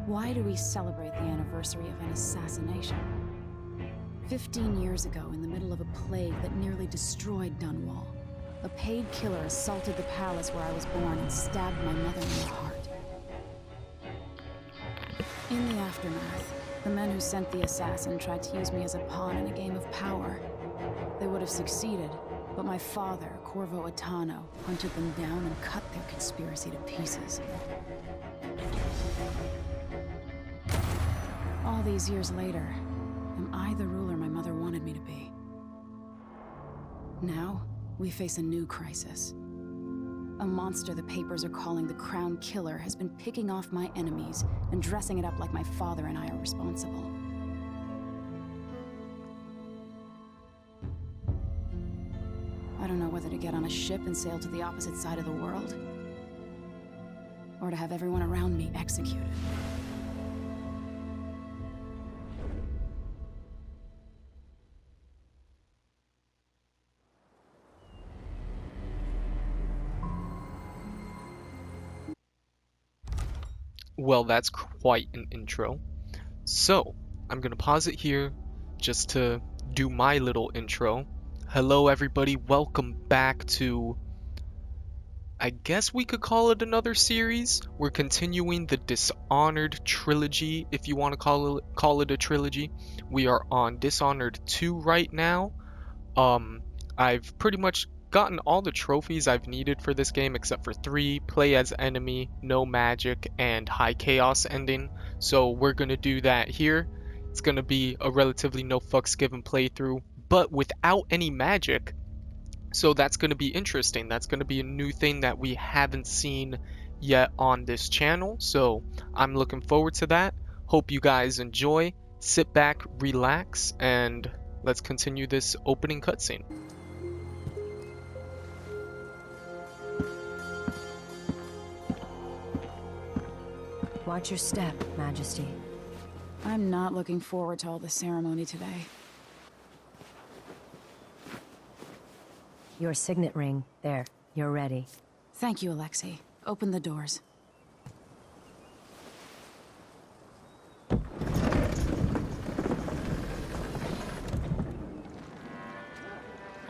Why do we celebrate the anniversary of an assassination? 15 years ago, in the middle of a plague that nearly destroyed Dunwall, a paid killer assaulted the palace where I was born and stabbed my mother in the heart. In the aftermath, the men who sent the assassin tried to use me as a pawn in a game of power. They would have succeeded, but my father, Corvo Attano, hunted them down and cut their conspiracy to pieces. All these years later, am I the ruler my mother wanted me to be? Now, we face a new crisis. A monster the papers are calling the Crown Killer has been picking off my enemies and dressing it up like my father and I are responsible. I don't know whether to get on a ship and sail to the opposite side of the world, or to have everyone around me executed. Well, that's quite an intro. So, I'm gonna pause it here just to do my little intro. Hello everybody, welcome back to, I guess we could call it another series. We're continuing the Dishonored trilogy, if you want to call it a trilogy. We are on Dishonored 2 right now. I've pretty much gotten all the trophies I've needed for this game except for 3, play as enemy, no magic, and high chaos ending. So we're gonna do that here. It's gonna be a relatively no fucks given playthrough, but without any magic. So that's gonna be interesting. That's gonna be a new thing that we haven't seen yet on this channel. So I'm looking forward to that. Hope you guys enjoy. Sit back, relax, and let's continue this opening cutscene. Watch your step, Majesty. I'm not looking forward to all the ceremony today. Your signet ring. There. You're ready. Thank you, Alexei. Open the doors.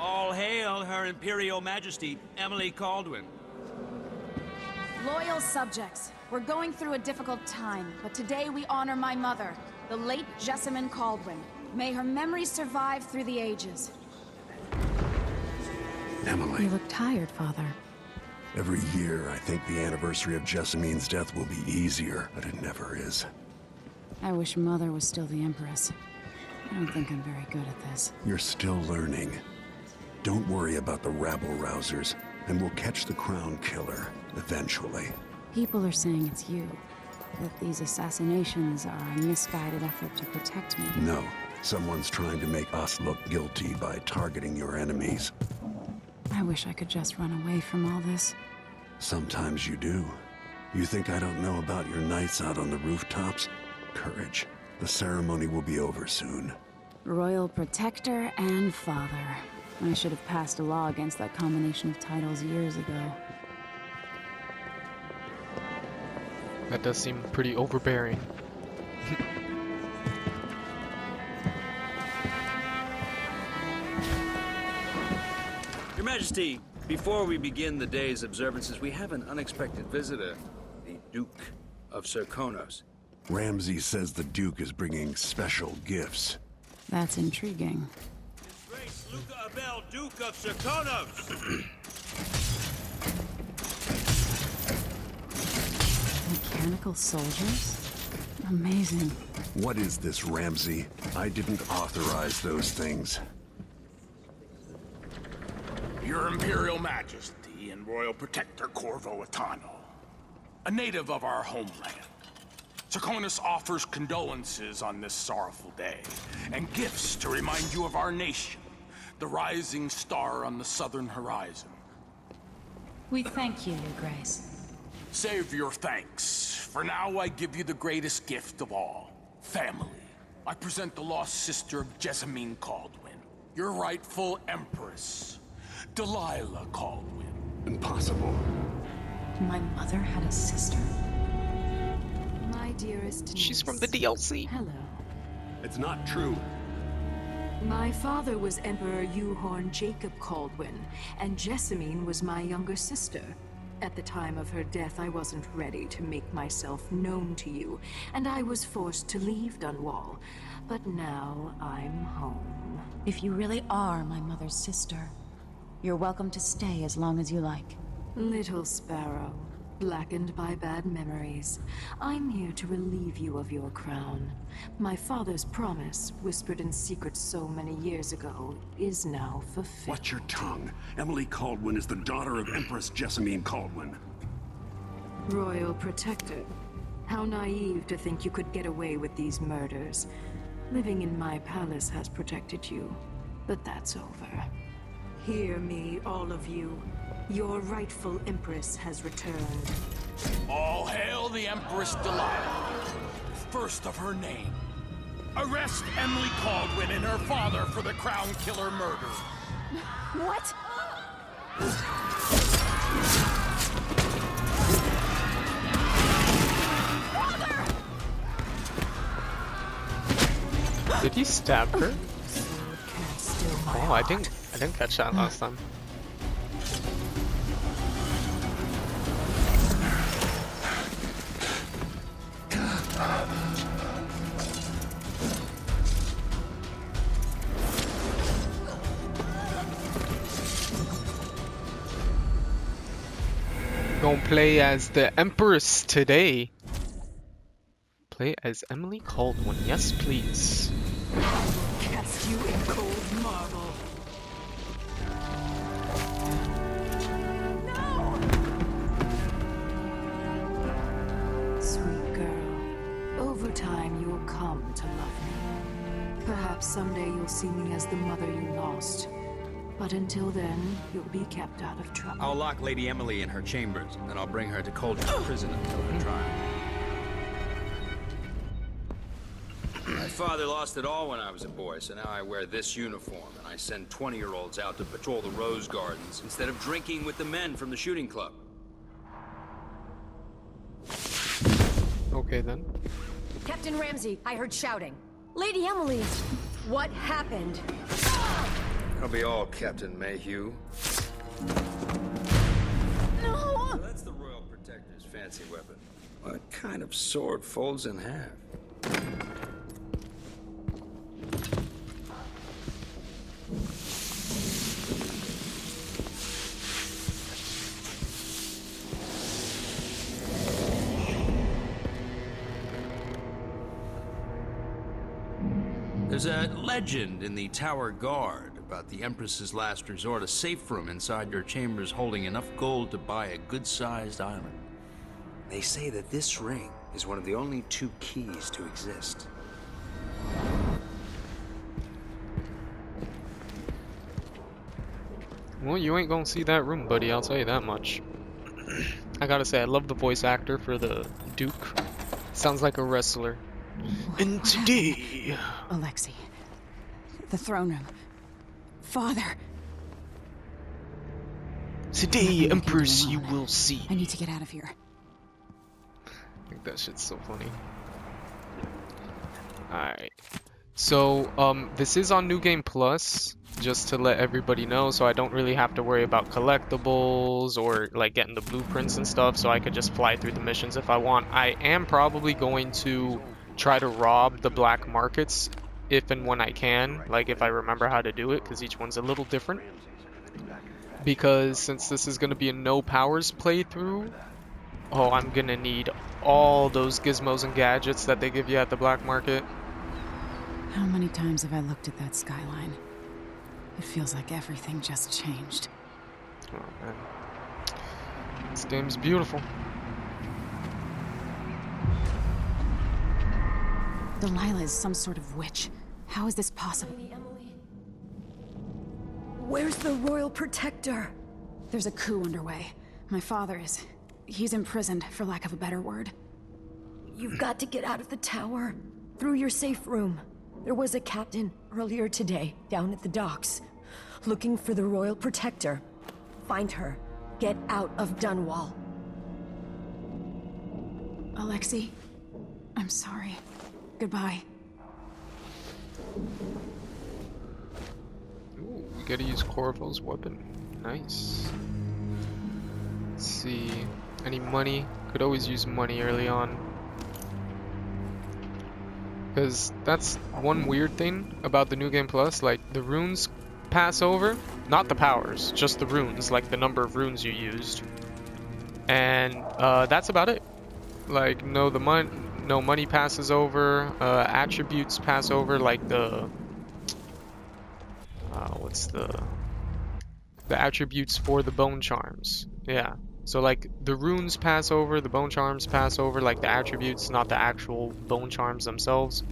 All hail Her Imperial Majesty, Emily Caldwin. Loyal subjects, we're going through a difficult time, but today we honor my mother, the late Jessamine Caldwin. May her memory survive through the ages. Emily. You look tired, Father. Every year, I think the anniversary of Jessamine's death will be easier, but it never is. I wish Mother was still the Empress. I don't think I'm very good at this. You're still learning. Don't worry about the rabble-rousers, and we'll catch the Crown Killer, eventually. People are saying it's you. That these assassinations are a misguided effort to protect me. No, someone's trying to make us look guilty by targeting your enemies. I wish I could just run away from all this. Sometimes you do. You think I don't know about your nights out on the rooftops? Courage. The ceremony will be over soon. Royal Protector and Father. I should have passed a law against that combination of titles years ago. That does seem pretty overbearing. Your Majesty, before we begin the day's observances, we have an unexpected visitor, the Duke of Serkonos. Ramsay says the Duke is bringing special gifts. That's intriguing. His Grace Luca Abel, Duke of Serkonos! Mechanical soldiers? Amazing. What is this, Ramsay? I didn't authorize those things. Your Imperial Majesty and Royal Protector Corvo Attano, a native of our homeland. Serkonos offers condolences on this sorrowful day, and gifts to remind you of our nation, the rising star on the southern horizon. We thank you, Your Grace. Save your thanks. For now, I give you the greatest gift of all, family. I present the lost sister of Jessamine Caldwin, your rightful empress, Delilah Caldwin. Impossible. My mother had a sister? My dearest She's from niece. the DLC. Hello. It's not true. My father was Emperor Yuhorn Jacob Caldwin, and Jessamine was my younger sister. At the time of her death, I wasn't ready to make myself known to you, and I was forced to leave Dunwall. But now I'm home. If you really are my mother's sister, you're welcome to stay as long as you like. Little sparrow, blackened by bad memories, I'm here to relieve you of your crown. My father's promise, whispered in secret so many years ago, is now fulfilled. Watch your tongue. Emily Caldwin is the daughter of Empress Jessamine Caldwin. Royal Protector. How naive to think you could get away with these murders. Living in my palace has protected you, but that's over. Hear me, all of you. Your rightful Empress has returned. All hail the Empress Delilah, first of her name. Arrest Emily Caldwin and her father for the Crown Killer murder. What? Did he stab her? Sword can't still my Oh, I heart. didn't catch that last time. Gonna play as the Empress today. Play as Emily Caldwin. Yes, please. Cast you in cold marble. Sweet girl, over time you'll come to love me. Perhaps someday you'll see me as the mother you lost. But until then, you'll be kept out of trouble. I'll lock Lady Emily in her chambers, and then I'll bring her to Cauldron Prison until her trial. My father lost it all when I was a boy, so now I wear this uniform, and I send 20-year-olds out to patrol the rose gardens instead of drinking with the men from the shooting club. Okay then. Captain Ramsey, I heard shouting. Lady Emily, what happened? That'll be all, Captain Mayhew. No! So that's the Royal Protector's fancy weapon. What kind of sword folds in half? There's a legend in the Tower Guard about the Empress's last resort, a safe room inside your chambers holding enough gold to buy a good-sized island. They say that this ring is one of the only 2 keys to exist. Well, you ain't gonna see that room, buddy, I'll tell you that much. I gotta say, I love the voice actor for the Duke. Sounds like a wrestler. And today... Alexei. The throne room. Father. Today, Empress, you will see. I need to get out of here. I think that shit's so funny. Alright. So, this is on New Game Plus, just to let everybody know, so I don't really have to worry about collectibles or, like, getting the blueprints and stuff, so I could just fly through the missions if I want. I am probably going to try to rob the black markets if and when I can, like if I remember how to do it, because each one's a little different. Because since this is going to be a no powers playthrough, oh, I'm going to need all those gizmos and gadgets that they give you at the black market. How many times have I looked at that skyline? It feels like everything just changed. Oh man, this game's beautiful. Delilah is some sort of witch. How is this possible? Emily? Where's the Royal Protector? There's a coup underway. My father is... he's imprisoned, for lack of a better word. You've got to get out of the tower. Through your safe room. There was a captain earlier today, down at the docks. Looking for the Royal Protector. Find her. Get out of Dunwall. Alexei? I'm sorry. Goodbye. Ooh, we gotta use Corvo's weapon. Nice. Let's see. Any money? Could always use money early on. Because that's one weird thing about the New Game Plus. Like, the runes pass over. Not the powers, just the runes. Like, the number of runes you used. And that's about it. Like, no money passes over. Attributes pass over, like the... what's the attributes for the bone charms? Yeah. So like the runes pass over, the bone charms pass over, like the attributes, not the actual bone charms themselves.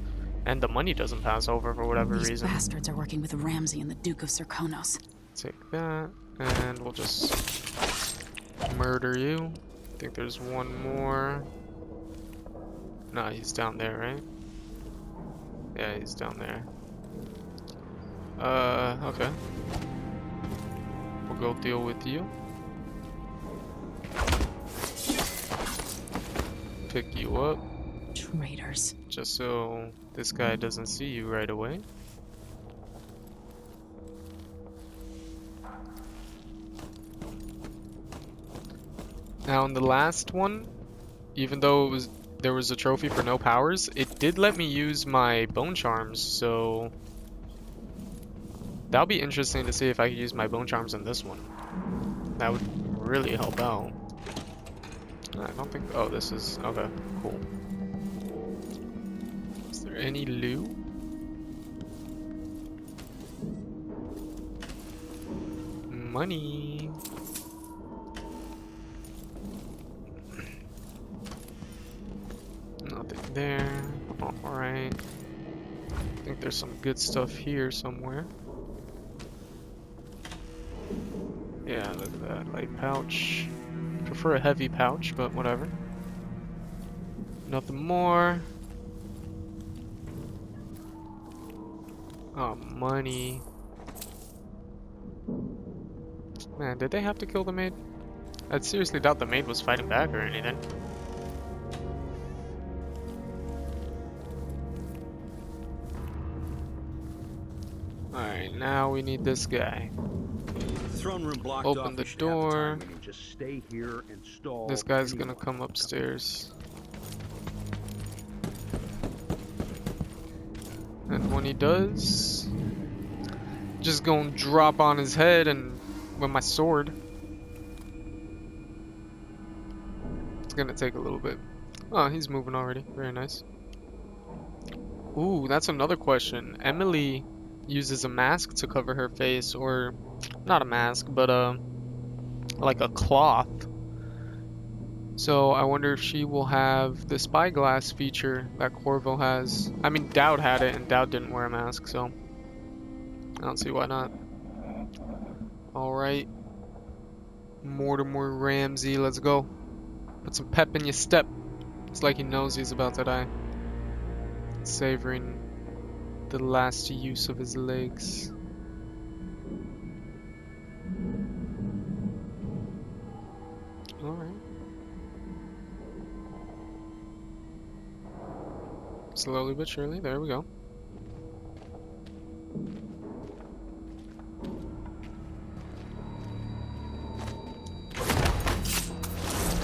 And the money doesn't pass over for whatever These reason. bastards are working with Ramsay and the Duke of Serkonos. Take that, and we'll just murder you. I think there's one more. No, he's down there, right? Yeah, he's down there. Okay. We'll go deal with you. Pick you up. Traitors. Just so this guy doesn't see you right away. Now in the last one, even though there was a trophy for no powers, it did let me use my bone charms, so that'll be interesting to see if I could use my bone charms in this one. That would really help out. I don't think... Oh, this is... Okay, cool. Is there any loot? Money. Nothing there. Alright. I think there's some good stuff here somewhere. Yeah, look at that light pouch. Prefer a heavy pouch, but whatever. Nothing more. Oh, money. Man, did they have to kill the maid? I seriously doubt the maid was fighting back or anything. Alright, now we need this guy. Throne room blocked Open off. the We should have the door. time. We can just stay here and stall. This guy's anyone gonna come from upstairs. And when he does, just gonna drop on his head and with my sword. It's gonna take a little bit. Oh, he's moving already. Very nice. Ooh, that's another question. Emily uses a mask to cover her face, or not a mask, but like a cloth. So I wonder if she will have the spyglass feature that Corvo has. I mean, Dowd had it, and Dowd didn't wear a mask, so I don't see why not. Alright. Mortimer Ramsay, let's go. Put some pep in your step. It's like he knows he's about to die. Savoring the last use of his legs. Alright. Slowly but surely, there we go.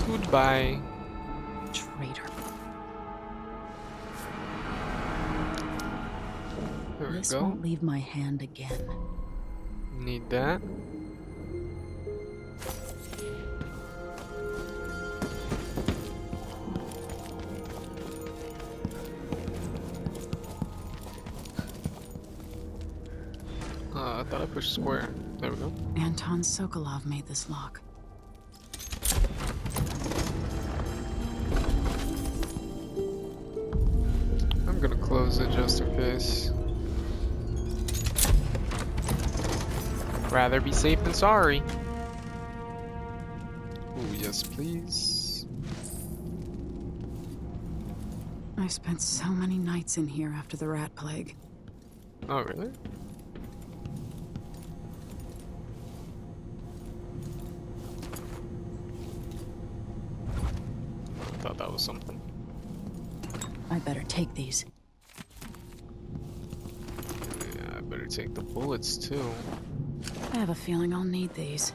Goodbye. Traitor. There we This go. won't leave my hand again. Need that. I thought I pushed square. There we go. Anton Sokolov made this lock. I'm gonna close it just in case. Rather be safe than sorry. Oh, yes, please. I spent so many nights in here after the rat plague. Oh, really? I thought that was something. I better take these. Yeah, I better take the bullets too. I have a feeling I'll need these.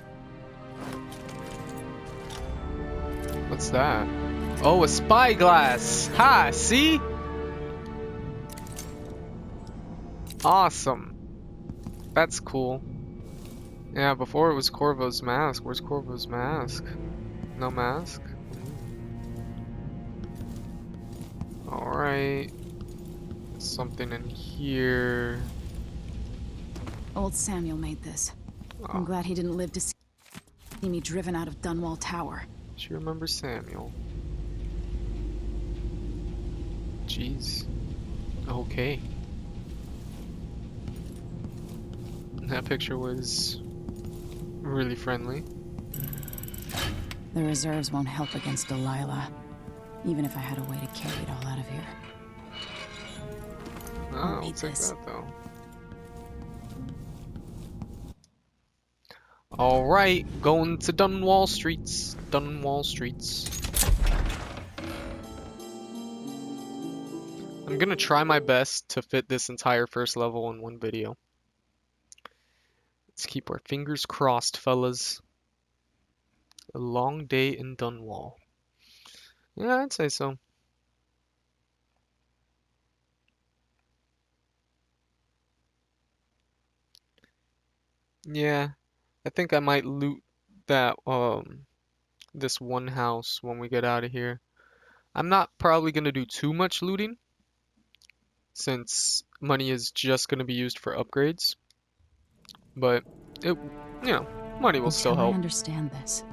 What's that? Oh, a spyglass! Ha! See? Awesome. That's cool. Yeah, before it was Corvo's mask. Where's Corvo's mask? No mask? Alright. Something in here. Old Samuel made this. Oh, I'm glad he didn't live to see me driven out of Dunwall Tower. she remembers Samuel. Jeez. Okay. That picture was really friendly. The reserves won't help against Delilah, even if I had a way to carry it all out of here. I'll need take this. that though. Alright, going to Dunwall Streets. Dunwall Streets. I'm gonna try my best to fit this entire first level in one video. Let's keep our fingers crossed, fellas. A long day in Dunwall. Yeah, I'd say so. Yeah, I think I might loot that this one house when we get out of here. I'm not probably gonna do too much looting since money is just gonna be used for upgrades. But it, you know, money will still Until I help. understand this,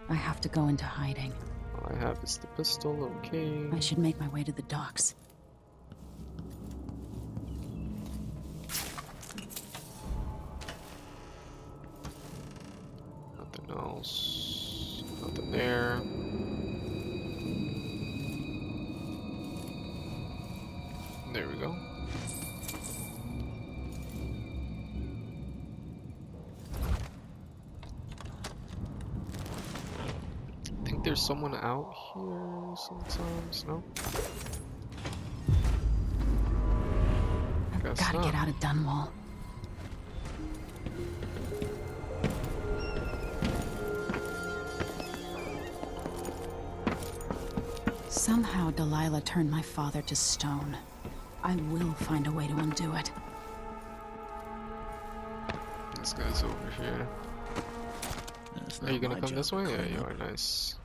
I have to go into hiding. All I have is the pistol, okay. I should make my way to the docks. Nothing else. Nothing there. There we go. I think there's someone out here sometimes, no? Guess Gotta not. get out of Dunwall. Somehow Delilah turned my father to stone. I will find a way to undo it. This guy's over here. Are you gonna come this way? Yeah, you are. Nice.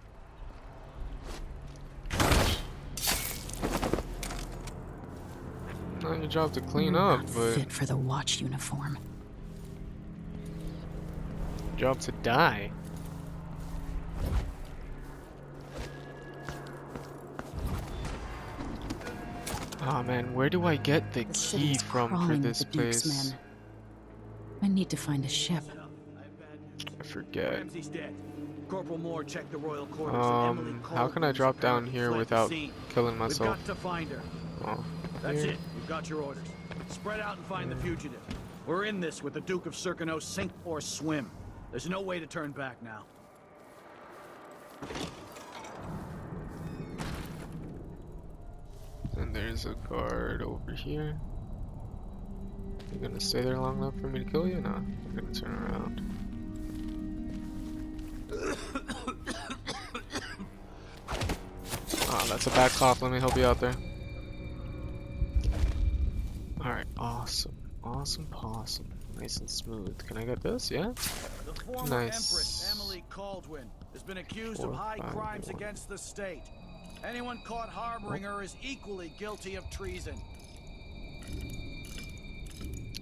Not your job to clean You're up, not but fit for the watch uniform. job to die. Oh man, where do I get the The key city's from for crawling with this the Duke's place? men. I need to find a ship. I forget. Ramsey's dead. Corporal Moore checked the royal quarters and Emily How can I Caldwell drop was down apparently here fled the without scene. killing We've myself? got to find her. Oh, That's here. it. We've got your orders. Spread out and find the fugitive. We're in this with the Duke of Circano, sink or swim. There's no way to turn back now. And there's a guard over here. You gonna stay there long enough for me to kill you? No, I'm gonna turn around. Oh, that's a bad cough. Let me help you out there. Alright, awesome. Awesome possum. Nice and smooth. Can I get this? Yeah? The former Nice. Empress Emily Caldwell has been accused 4, of high 5, crimes 1. against the state. Anyone caught harboring her is equally guilty of treason.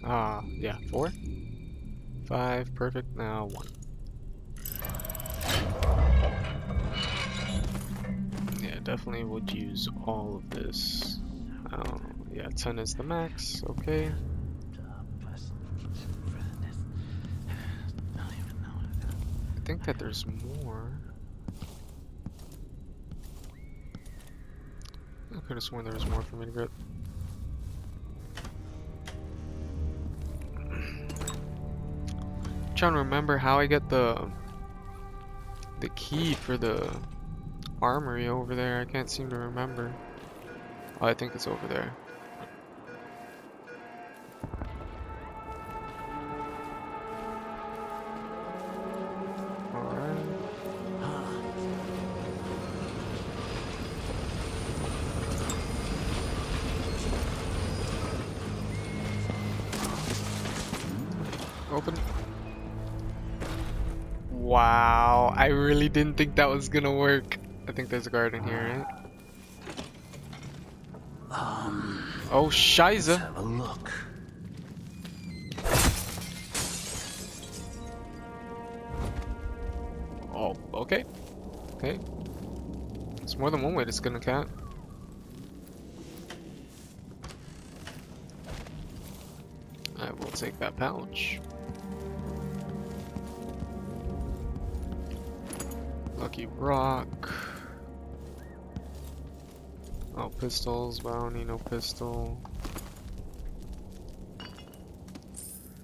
Yeah, 4, 5, perfect. Now 1. Yeah, definitely would use all of this. Yeah, 10 is the max. Okay. I think that there's more. I could have sworn there was more for me to get. I'm trying to remember how I get the key for the armory over there. I can't seem to remember. Oh, I think it's over there. Alright. Open. Wow, I really didn't think that was gonna work. I think there's a guard in here, right? Oh, Shiza. Let's have a look. Oh, okay. Okay. There's more than one way to skin a cat. I will take that pouch. Lucky rock. Oh, pistols, but I don't need no pistol.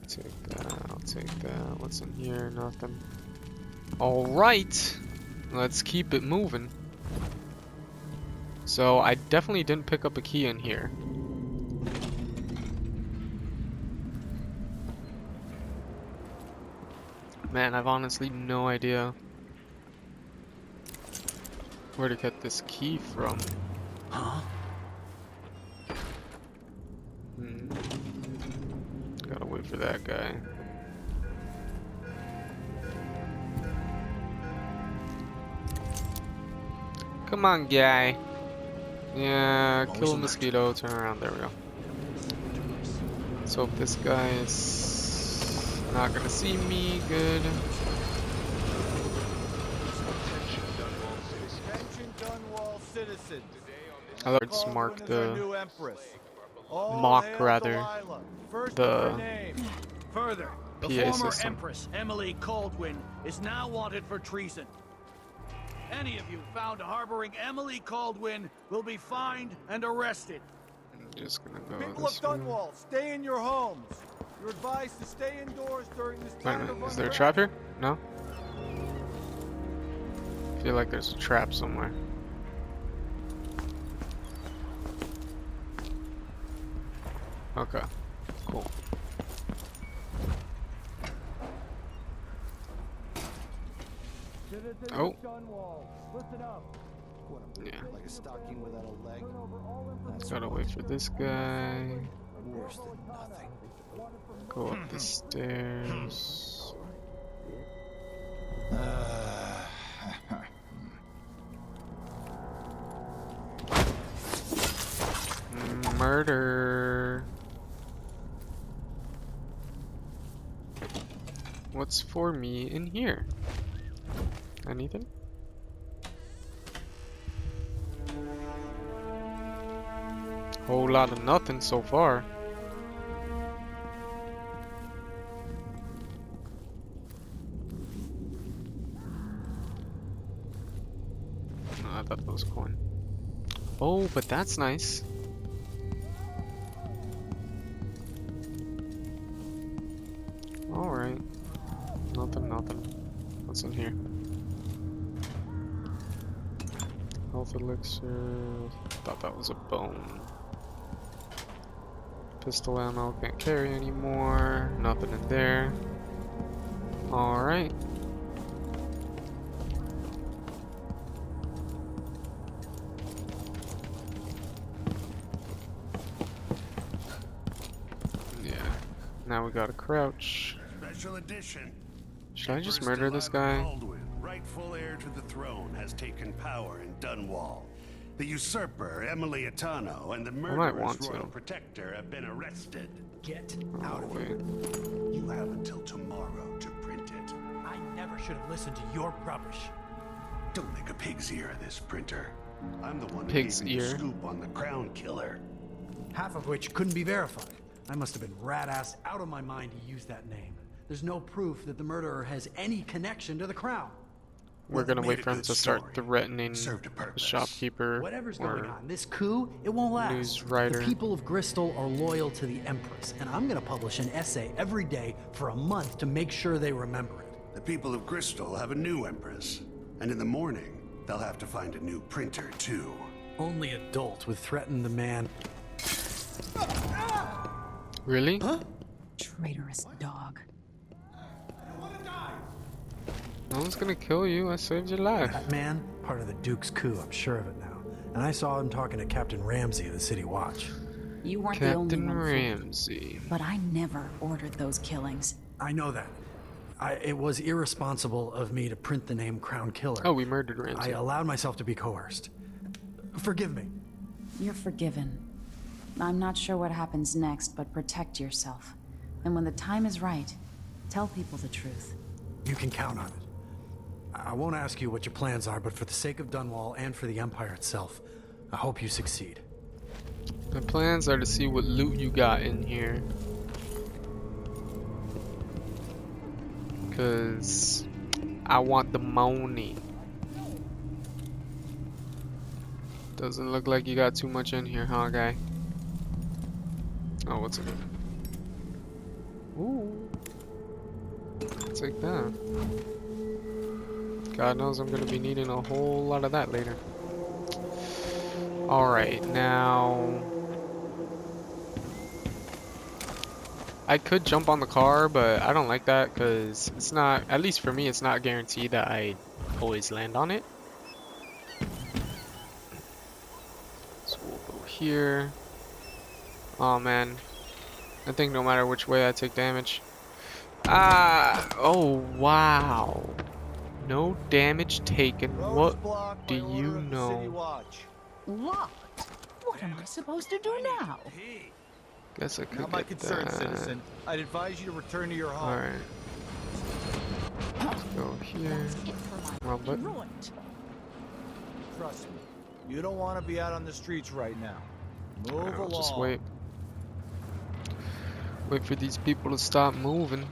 Take that, I'll take that. What's in here? Nothing. Alright! Let's keep it moving. So, I definitely didn't pick up a key in here. Man, I've honestly no idea where to get this key from. Huh? Gotta wait for that guy. Come on, guy. Yeah, kill a mosquito, turn around, there we go. Let's hope this guy is not gonna see me, good. Attention Dunwall citizens. I would just mark the New Empress. mock rather the Further, the PA former system. Empress Emily Caldwin is now wanted for treason. Any of you found harboring Emily Caldwin will be fined and arrested. I'm just gonna go People of this way. Dunwall, stay in your homes. You're advised to stay indoors during this Wait a time minute, of is there a unrest. trap here? No? I feel like there's a trap somewhere. Okay, cool. Citizens Oh. of Dunwall, listen up. Yeah. Like a stocking without a leg. That's Gotta wait for this guy. worse than nothing. Go up the stairs. Murder. What's for me in here? Anything? Whole lot of nothing so far. Oh, I thought that was a coin. Oh, but that's nice. Alright. Nothing. What's in here? Health elixir. Thought that was a bone. Pistol ammo, can't carry anymore. Nothing in there. Alright. Yeah. Now we gotta crouch. Special edition. Should I just murder this guy? Caldwin, rightful heir to the throne, has taken power in Dunwall. The usurper, Emily Atano, and the might murderous want to. royal protector have been arrested. Get Oh, out of here. wait. You have until tomorrow to print it. I never should have listened to your rubbish. Don't make a pig's ear of this, printer. I'm the one who Pig's gave you the ear? scoop on the crown killer. Half of which couldn't be verified. I must have been rat-assed out of my mind to use that name. There's no proof that the murderer has any connection to the crown. We're gonna Made wait a for him good to start story. threatening Served a the purpose. shopkeeper Whatever's or going on, this coup, it won't last. news writer. The people of Bristol are loyal to the Empress, and I'm gonna publish an essay every day for a month to make sure they remember it. The people of Bristol have a new empress. And in the morning, they'll have to find a new printer, too. Only adult would threaten the man. Really? Huh? Traitorous dog. No one's gonna kill you. I saved your life. That man, part of the Duke's coup, I'm sure of it now. And I saw him talking to Captain Ramsey of the City Watch. You weren't the only Captain one. Ramsey. But I never ordered those killings. I know that. It was irresponsible of me to print the name Crown Killer. Oh, we murdered Ramsey. I allowed myself to be coerced. Forgive me. You're forgiven. I'm not sure what happens next, but protect yourself. And when the time is right, tell people the truth. You can count on it. I won't ask you what your plans are, but for the sake of Dunwall and for the Empire itself, I hope you succeed. My plans are to see what loot you got in here. Because I want the money. Doesn't look like you got too much in here, huh, guy? Oh, what's in it? Ooh. Take that. God knows I'm gonna be needing a whole lot of that later. Alright, now... I could jump on the car, but I don't like that because it's not, at least for me, it's not guaranteed that I always land on it. So we'll go here. Oh man, I think no matter which way I take damage. Oh wow. No damage taken. What do you know? What? What am I supposed to do now? Guess I could Not my get concern, that. citizen. I'd advise you to return to your home. Alright. Let's go here. Wrong button. Trust me, you don't want to be out on the streets right now. Move Alright, along. I'll just wait. Wait for these people to stop moving.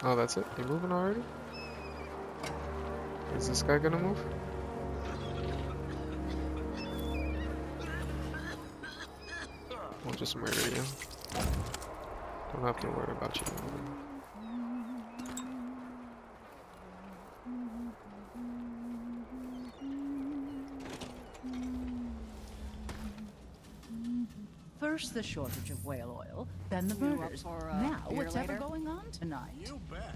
Oh, that's it? They moving already? Is this guy gonna move? We'll just murder you. Don't have to worry about you moving. First the shortage of whale oil, then the murders. Now what's ever going on tonight? You bet.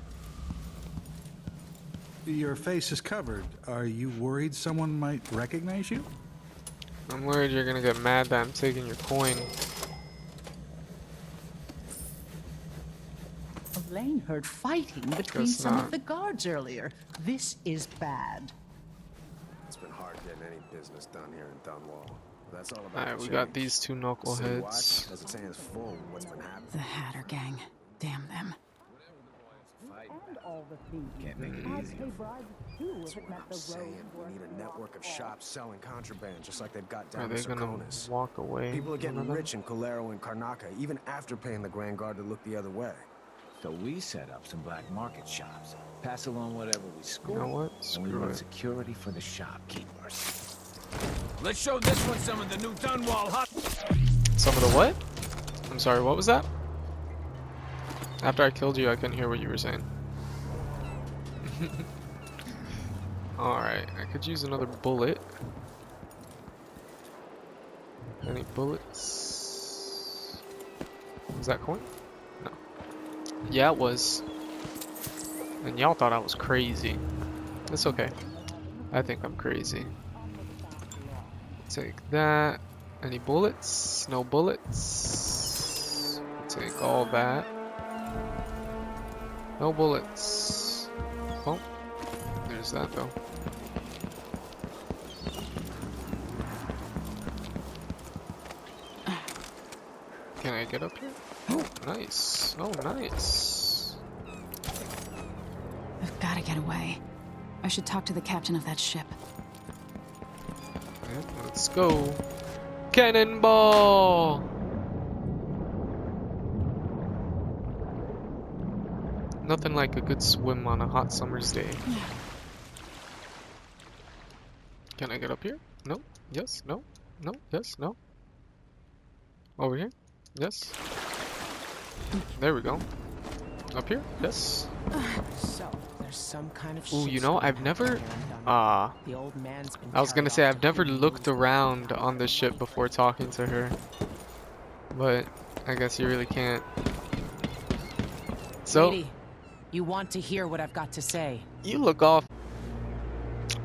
Your face is covered. Are you worried someone might recognize you? I'm worried you're gonna get mad that I'm taking your coin. Elaine heard fighting between Guess some not. of the guards earlier. This is bad. It's been hard getting any business done here in Dunwall. That's all about. Alright, we got these two knuckleheads. As its hands full with what's been happening. The Hatter Gang. Damn them. And all the thieves. Can't make it I'd easy. pay bribes too if That's it what meant I'm the saying. road We need a network of shops selling contraband, just like they've got Are down they in gonna Serconis. walk away? People are getting None of them? rich in Colero and Karnaca, even after paying the Grand Guard to look the other way. So we set up some black market shops, pass along whatever we score. You know what? And we Screw want it. security for the shopkeepers. Let's show this one some of the new Dunwall hot. Some of the what? I'm sorry, what was that? After I killed you, I couldn't hear what you were saying. Alright, I could use another bullet. Any bullets? Was that coin? No. Yeah, it was. And y'all thought I was crazy. It's okay. I think I'm crazy. Take that. Any bullets? No bullets. Take all that. No bullets. Oh, there's that though. Can I get up here? Oh, nice. Oh, nice. I've got to get away. I should talk to the captain of that ship. Yep, let's go. Cannonball! Nothing like a good swim on a hot summer's day. Can I get up here? No? Yes? No? No? Yes? No? Over here? Yes? There we go. Up here? Yes? So, There's some kind of Ooh, you know, I've never, I was gonna say I've never looked around on this ship before talking to her, but I guess you really can't. So, Lady, you want to hear what I've got to say? You look off.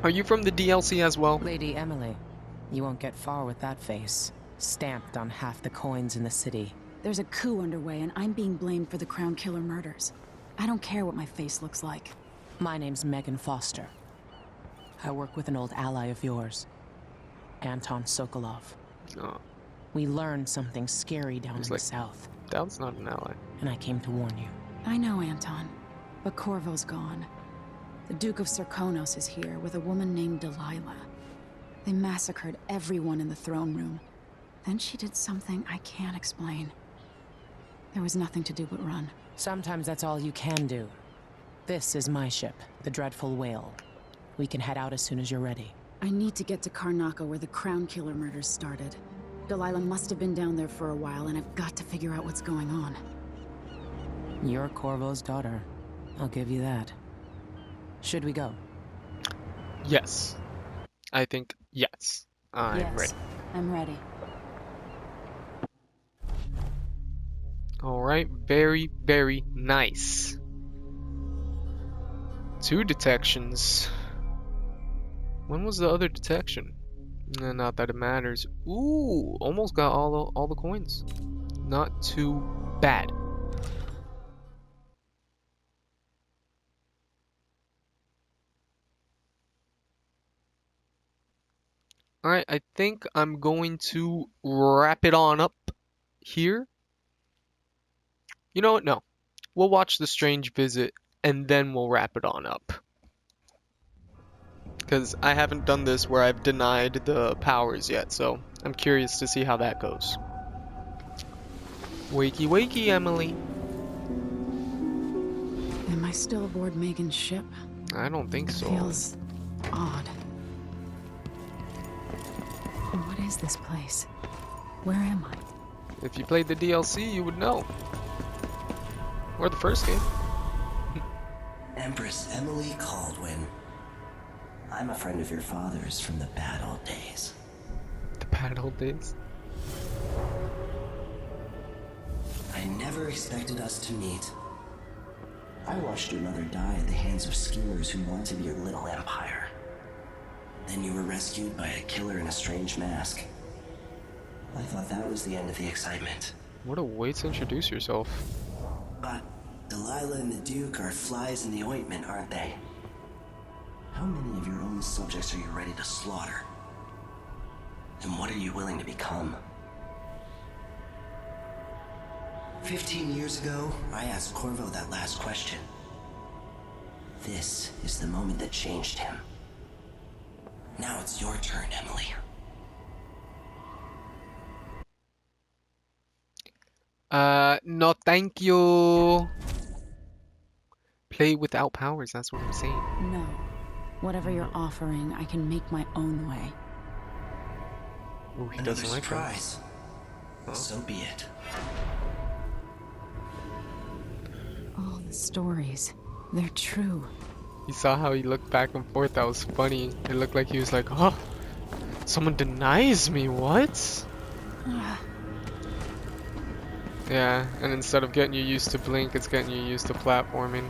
Are you from the DLC as well? Lady Emily, you won't get far with that face, stamped on half the coins in the city. There's a coup underway, and I'm being blamed for the Crown Killer murders. I don't care what my face looks like. My name's Megan Foster. I work with an old ally of yours, Anton Sokolov. Oh. We learned something scary down in the south. That's not an ally. And I came to warn you. I know, Anton, but Corvo's gone. The Duke of Serkonos is here with a woman named Delilah. They massacred everyone in the throne room. Then she did something I can't explain. There was nothing to do but run. Sometimes that's all you can do. This is my ship, the Dreadful Whale. We can head out as soon as you're ready. I need to get to Karnaca where the Crown Killer murders started. Delilah must have been down there for a while, and I've got to figure out what's going on. You're Corvo's daughter. I'll give you that. Should we go? Yes. I think yes. I'm ready. I'm ready. Alright, very, very nice. 2 detections. When was the other detection? Not that it matters. Ooh, almost got all the coins. Not too bad. Alright, I think I'm going to wrap it on up here. You know what? No. We'll watch The Strange Visit and then we'll wrap it on up. Because I haven't done this where I've denied the powers yet, so I'm curious to see how that goes. Wakey wakey, Emily. Am I still aboard Megan's ship? I don't think so. Feels odd. What is this place? Where am I? If you played the DLC, you would know. Or the first game. Empress Emily Caldwin. I'm a friend of your father's from the bad old days. The bad old days? I never expected us to meet. I watched your mother die at the hands of schemers who wanted your little empire. Then you were rescued by a killer in a strange mask. I thought that was the end of the excitement. What a way to introduce yourself. But Delilah and the Duke are flies in the ointment, aren't they? How many of your own subjects are you ready to slaughter? And what are you willing to become? 15 years ago, I asked Corvo that last question. This is the moment that changed him. Now it's your turn, Emily. No thank you. Play without powers, that's what I'm saying. No. Whatever you're offering, I can make my own way. Ooh, he Another doesn't like surprise. Huh? So be it. All the stories, they're true. You saw how he looked back and forth, that was funny. It looked like he was like, oh, someone denies me, what? Yeah, and instead of getting you used to Blink, it's getting you used to platforming.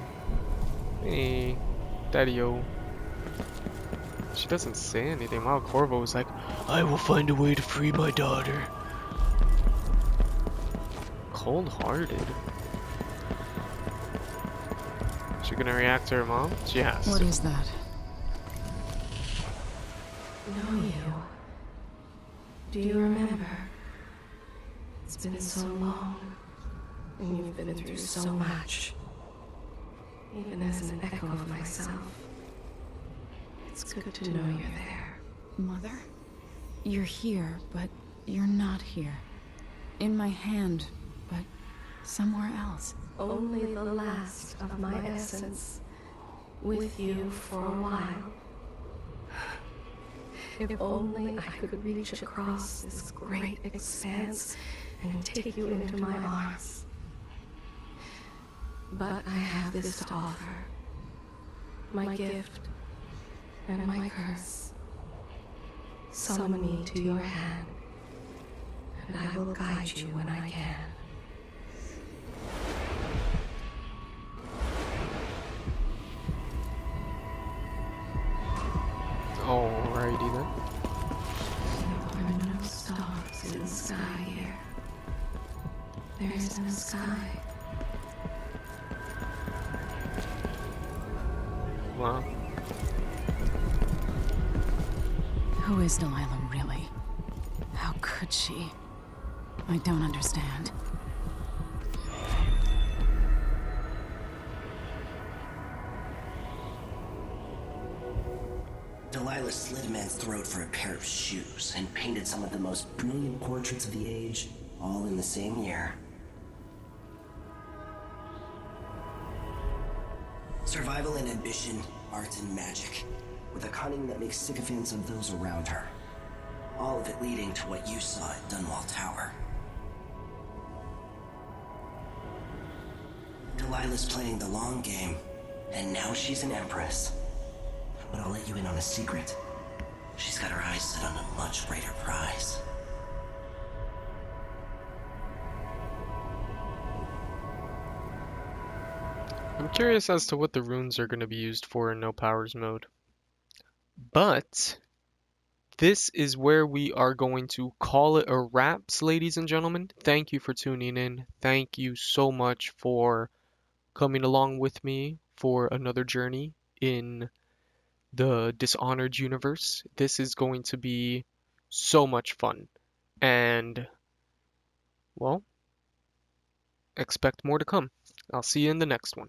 Hey, Daddy-o. She doesn't say anything. Wow, Corvo was like, I will find a way to free my daughter. Cold-hearted. She gonna react to her mom? She has. What is that? Know you. Do you remember? It's been so long, and you've been through so much. Even as an echo of myself, it's good to know you're there. Mother? You're here, but you're not here. In my hand, but somewhere else. Only the last of my essence, with you for a while. If only I could reach across this great expanse and take you into my arms. But I have this to offer. my gift, and my curse. Summon me to your hand, and I will guide you when I can. Alrighty then. There are no stars in the sky here. There is no sky. Wow. Who is Delilah really? How could she? I don't understand. Delilah slit a man's throat for a pair of shoes and painted some of the most brilliant portraits of the age, all in the same year. Survival and ambition, art and magic, with a cunning that makes sycophants of those around her. All of it leading to what you saw at Dunwall Tower. Delilah's playing the long game, and now she's an empress. But I'll let you in on a secret. She's got her eyes set on a much greater prize. I'm curious as to what the runes are going to be used for in no powers mode. But this is where we are going to call it a wraps, ladies and gentlemen. Thank you for tuning in. Thank you so much for coming along with me for another journey in the Dishonored universe. This is going to be so much fun. And, well, expect more to come. I'll see you in the next one.